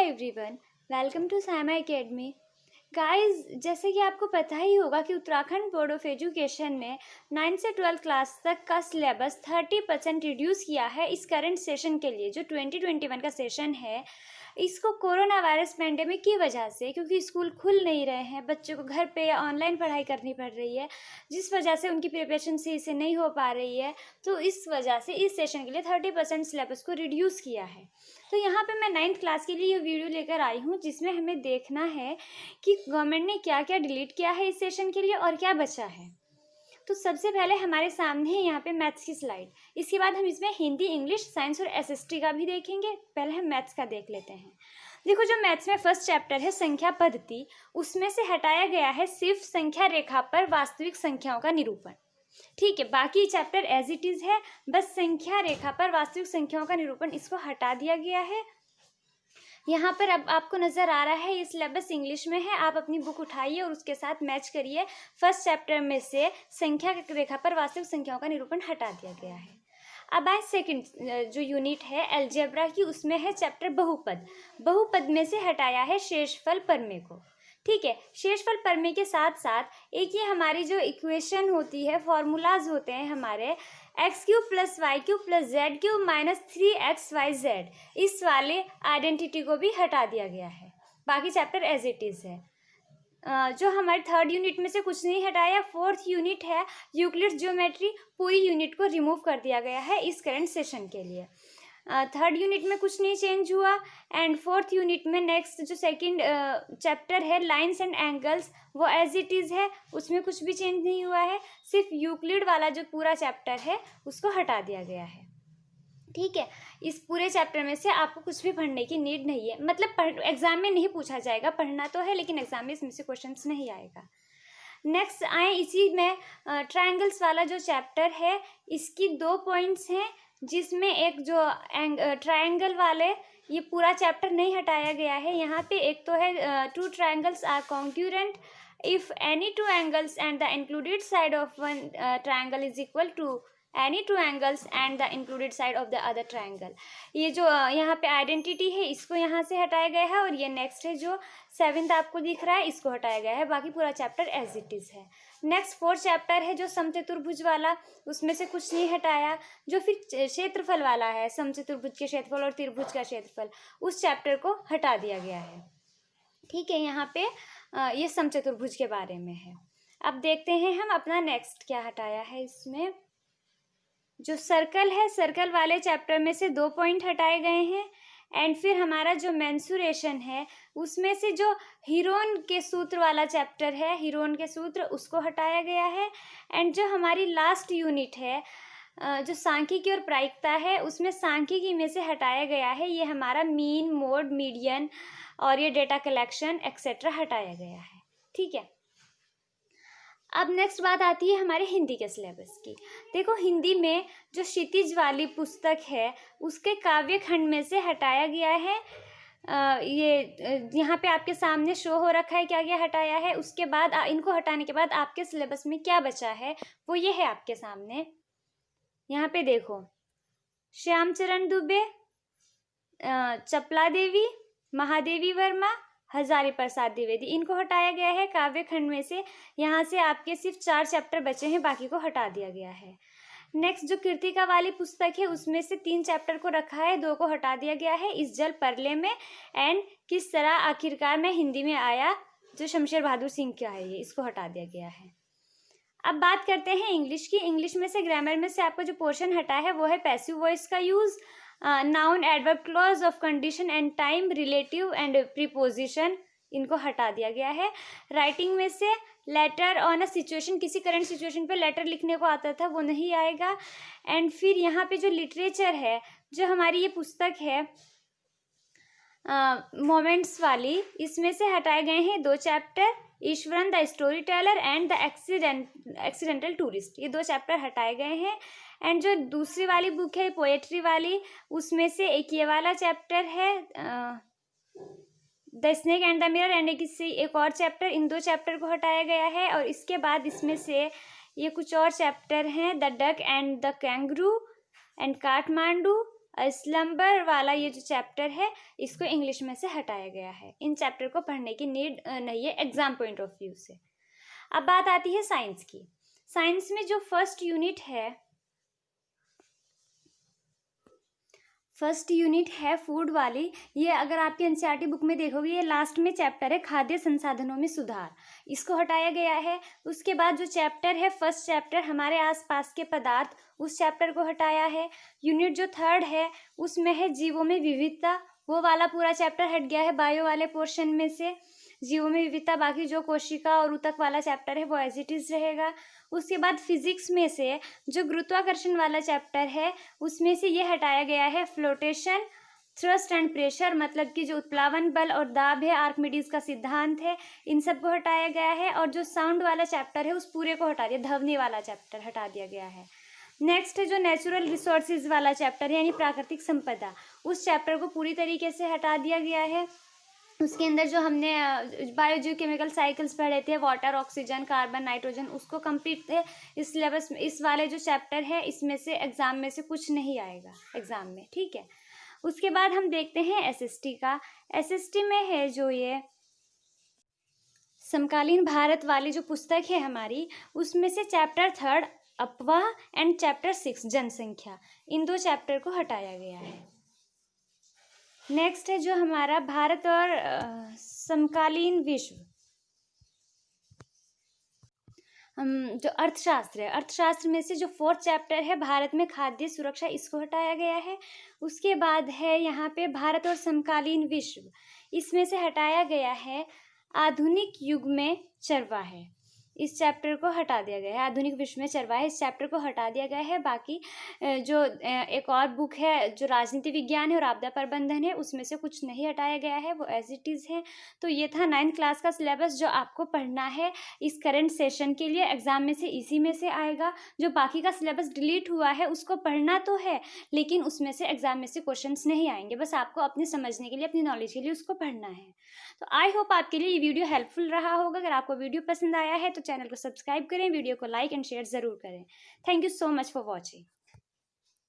Hi everyone, welcome to Saima academy. Guys, जैसे कि आपको पता ही होगा कि उत्तराखंड बोर्ड ऑफ एजुकेशन ने 9 से 12 क्लास तक का सिलेबस 30% रिड्यूस किया है इस करंट सेशन के लिए। जो 2021 का सेशन है, इसको कोरोना वायरस पेंडेमिक की वजह से, क्योंकि स्कूल खुल नहीं रहे हैं, बच्चों को घर पे ऑनलाइन पढ़ाई करनी पड़ रही है, जिस वजह से उनकी प्रिपरेशन सही से नहीं हो पा रही है। तो इस वजह से इस सेशन के लिए 30% सिलेबस को रिड्यूस किया है। तो यहाँ पे मैं 9th क्लास के लिए ये वीडियो लेकर आई हूँ, जिसमें हमें देखना है कि गवर्नमेंट ने क्या क्या डिलीट किया है इस सेशन के लिए और क्या बचा है। तो सबसे पहले हमारे सामने है यहाँ पे मैथ्स की स्लाइड। इसके बाद हम इसमें हिंदी, इंग्लिश, साइंस और एसएसटी का भी देखेंगे। पहले हम मैथ्स का देख लेते हैं। देखो, जो मैथ्स में फर्स्ट चैप्टर है संख्या पद्धति, उसमें से हटाया गया है सिर्फ संख्या रेखा पर वास्तविक संख्याओं का निरूपण। ठीक है, बाकी चैप्टर एज इट इज है, बस संख्या रेखा पर वास्तविक संख्याओं का निरूपण इसको हटा दिया गया है। यहाँ पर अब आपको नज़र आ रहा है ये सिलेबस इंग्लिश में है। आप अपनी बुक उठाइए और उसके साथ मैच करिए। फर्स्ट चैप्टर में से संख्या रेखा पर वास्तविक संख्याओं का निरूपण हटा दिया गया है। अब आए सेकंड जो यूनिट है अलजेब्रा की, उसमें है चैप्टर बहुपद। बहुपद में से हटाया है शेषफल प्रमेय को। ठीक है, शेषफल प्रमेय के साथ साथ एक ये हमारी जो इक्वेशन होती है, फॉर्मूलाज होते हैं हमारे, x³ + y³ + z³ - 3xyz, इस वाले आइडेंटिटी को भी हटा दिया गया है। बाकी चैप्टर एज इट इज़ है। जो हमारे थर्ड यूनिट में से कुछ नहीं हटाया। फोर्थ यूनिट है यूक्लिड्स ज्योमेट्री, पूरी यूनिट को रिमूव कर दिया गया है इस करंट सेशन के लिए। थर्ड यूनिट में कुछ नहीं चेंज हुआ। एंड फोर्थ यूनिट में नेक्स्ट जो सेकंड चैप्टर है लाइंस एंड एंगल्स, वो एज इट इज़ है, उसमें कुछ भी चेंज नहीं हुआ है। सिर्फ यूक्लिड वाला जो पूरा चैप्टर है उसको हटा दिया गया है। ठीक है, इस पूरे चैप्टर में से आपको कुछ भी पढ़ने की नीड नहीं है, मतलब एग्जाम में नहीं पूछा जाएगा, पढ़ना तो है लेकिन एग्जाम में इसमें से क्वेश्चंस नहीं आएगा। नेक्स्ट आए इसी में ट्रायंगल्स वाला जो चैप्टर है, इसकी 2 पॉइंट्स हैं, जिसमें एक जो ट्रायंगल वाले, ये पूरा चैप्टर नहीं हटाया गया है। यहाँ पे एक तो है 2 triangles are congruent if any 2 angles and the included side of one triangle is equal to any 2 angles and the included side of the other triangle। ये जो यहाँ पे आइडेंटिटी है, इसको यहाँ से हटाया गया है। और ये नेक्स्ट है जो 7th आपको दिख रहा है, इसको हटाया गया है। बाकी पूरा चैप्टर एज इट इज़ है। नेक्स्ट 4th चैप्टर है जो समचतुर्भुज वाला, उसमें से कुछ नहीं हटाया। जो फिर क्षेत्रफल वाला है, समचतुर्भुज के क्षेत्रफल और त्रिभुज का क्षेत्रफल, उस चैप्टर को हटा दिया गया है। ठीक है, यहाँ पे ये समचतुर्भुज के बारे में है। अब देखते हैं हम अपना नेक्स्ट क्या हटाया है। इसमें जो सर्कल है, सर्कल वाले चैप्टर में से 2 पॉइंट हटाए गए हैं। एंड फिर हमारा जो मेंसुरेशन है, उसमें से जो हीरोन के सूत्र वाला चैप्टर है, हीरोन के सूत्र, उसको हटाया गया है। एंड जो हमारी लास्ट यूनिट है जो सांख्यिकी और प्रायिकता है, उसमें सांख्यिकी में से हटाया गया है ये हमारा मीन, मोड, मीडियन और ये डेटा कलेक्शन एक्सेट्रा हटाया गया है। ठीक है, अब नेक्स्ट बात आती है हमारे हिंदी के सिलेबस की। देखो, हिंदी में जो क्षितिज वाली पुस्तक है, उसके काव्य खंड में से हटाया गया है। ये यहाँ पे आपके सामने शो हो रखा है क्या क्या हटाया है। उसके बाद इनको हटाने के बाद आपके सिलेबस में क्या बचा है वो ये है आपके सामने। यहाँ पे देखो, श्यामचरण दुबे, चपला देवी, महादेवी वर्मा, हजारी प्रसाद द्विवेदी, इनको हटाया गया है काव्य खंड में से। यहाँ से आपके सिर्फ 4 चैप्टर बचे हैं, बाकी को हटा दिया गया है। नेक्स्ट जो कृतिका वाली पुस्तक है, उसमें से 3 चैप्टर को रखा है, 2 को हटा दिया गया है, इस जल परले में एंड किस तरह आखिरकार में हिंदी में आया, जो शमशेर बहादुर सिंह का है, ये इसको हटा दिया गया है। अब बात करते हैं इंग्लिश की। इंग्लिश में से ग्रामर में से आपको जो पोर्शन हटा है वो है पैसिव वॉइस का use, noun, adverb, clause of condition and time, relative and preposition, इनको हटा दिया गया है। राइटिंग में से लेटर ऑन अ सिचुएशन, किसी करंट सिचुएशन पे लेटर लिखने को आता था, वो नहीं आएगा। एंड फिर यहाँ पे जो लिटरेचर है, जो हमारी ये पुस्तक है मोमेंट्स वाली, इसमें से हटाए गए हैं 2 chapter, Eswaran the story teller and the accidental tourist, ये 2 चैप्टर हटाए गए हैं। एंड जो दूसरी वाली बुक है पोएट्री वाली, उसमें से एक ये वाला चैप्टर है the snake and the mirror, and एक और चैप्टर, इन 2 चैप्टर को हटाया गया है। और इसके बाद इसमें से ये कुछ और चैप्टर हैं, the duck and the kangaroo and Kathmandu slumber वाला ये जो चैप्टर है इसको इंग्लिश में से हटाया गया है। इन चैप्टर को पढ़ने की नीड नहीं है एग्जाम पॉइंट ऑफ व्यू से। अब बात आती है साइंस की। साइंस में जो फर्स्ट यूनिट है फूड वाली, ये अगर आपके एनसीईआरटी बुक में देखोगे ये लास्ट में चैप्टर है खाद्य संसाधनों में सुधार, इसको हटाया गया है। उसके बाद जो चैप्टर है फर्स्ट चैप्टर हमारे आसपास के पदार्थ, उस चैप्टर को हटाया है। यूनिट जो थर्ड है उसमें है जीवों में विविधता, वो वाला पूरा चैप्टर हट गया है बायो वाले पोर्शन में से। जीवों में विविधता, बाकी जो कोशिका और ऊतक वाला चैप्टर है वो एज इट इज रहेगा। उसके बाद फिजिक्स में से जो गुरुत्वाकर्षण वाला चैप्टर है उसमें से ये हटाया गया है फ्लोटेशन, थ्रस्ट एंड प्रेशर, मतलब कि जो उत्प्लावन बल और दाब है, आर्किमिडीज का सिद्धांत है, इन सब को हटाया गया है। और जो साउंड वाला चैप्टर है उस पूरे को हटा दिया, ध्वनि वाला चैप्टर हटा दिया गया है। नेक्स्ट है जो नेचुरल रिसोर्सेज वाला चैप्टर है यानी प्राकृतिक संपदा, उस चैप्टर को पूरी तरीके से हटा दिया गया है। उसके अंदर जो हमने बायोजियोकेमिकल साइकिल्स पढ़े थे, वाटर, ऑक्सीजन, कार्बन, नाइट्रोजन, उसको कंप्लीट थे। इस सिलेबस में इस वाले जो चैप्टर है इसमें से एग्जाम में से कुछ नहीं आएगा एग्जाम में, ठीक है। उसके बाद हम देखते हैं एसएसटी का। एसएसटी में है जो ये समकालीन भारत वाली जो पुस्तक है हमारी, उसमें से चैप्टर थर्ड अपवाह एंड चैप्टर 6 जनसंख्या, इन दो चैप्टर को हटाया गया है। नेक्स्ट है जो हमारा भारत और समकालीन विश्व, जो अर्थशास्त्र है, अर्थशास्त्र में से जो फोर्थ चैप्टर है भारत में खाद्य सुरक्षा, इसको हटाया गया है। उसके बाद है यहाँ पे भारत और समकालीन विश्व, इसमें से हटाया गया है आधुनिक युग में चरवाहे, इस चैप्टर को हटा दिया गया है। आधुनिक विश्व में चरवाहे, इस चैप्टर को हटा दिया गया है। बाकी जो एक और बुक है जो राजनीति विज्ञान है और आपदा प्रबंधन है, उसमें से कुछ नहीं हटाया गया है, वो एज इट इज़ है। तो ये था 9th क्लास का सिलेबस जो आपको पढ़ना है इस करंट सेशन के लिए। एग्जाम में से इसी में से आएगा। जो बाकी का सिलेबस डिलीट हुआ है उसको पढ़ना तो है, लेकिन उसमें से एग्जाम में से क्वेश्चंस नहीं आएंगे, बस आपको अपने समझने के लिए, अपनी नॉलेज के लिए उसको पढ़ना है। तो आई होप आपके लिए ये वीडियो हेल्पफुल रहा होगा। अगर आपको वीडियो पसंद आया है तो चैनल को सब्सक्राइब करें, वीडियो को लाइक एंड शेयर ज़रूर करें। Thank you so much for watching.